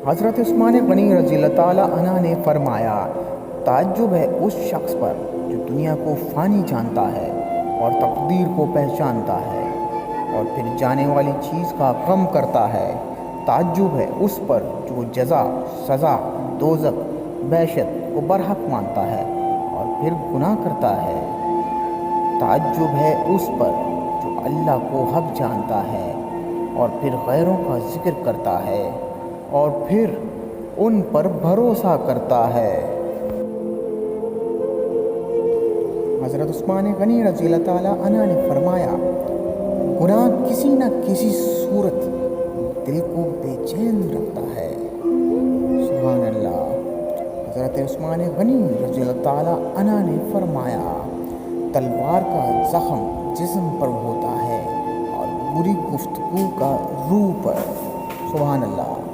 حضرت عثمان غنی رضی اللہ تعالیٰ عنہ نے فرمایا، تعجب ہے اس شخص پر جو دنیا کو فانی جانتا ہے اور تقدیر کو پہچانتا ہے اور پھر جانے والی چیز کا غم کرتا ہے۔ تعجب ہے اس پر جو جزا، سزا، دوزخ، بحشت کو برحق مانتا ہے اور پھر گناہ کرتا ہے۔ تعجب ہے اس پر جو اللہ کو حق جانتا ہے اور پھر غیروں کا ذکر کرتا ہے اور پھر ان پر بھروسہ کرتا ہے۔ حضرت عثمان غنی رضی اللہ تعالیٰ عنہ نے فرمایا، گناہ کسی نہ کسی صورت دل کو بے چین رکھتا ہے۔ سبحان اللہ۔ حضرت عثمان غنی رضی اللہ تعالیٰ عنہ نے فرمایا، تلوار کا زخم جسم پر ہوتا ہے اور بری گفتگو کا روح پر۔ سبحان اللہ۔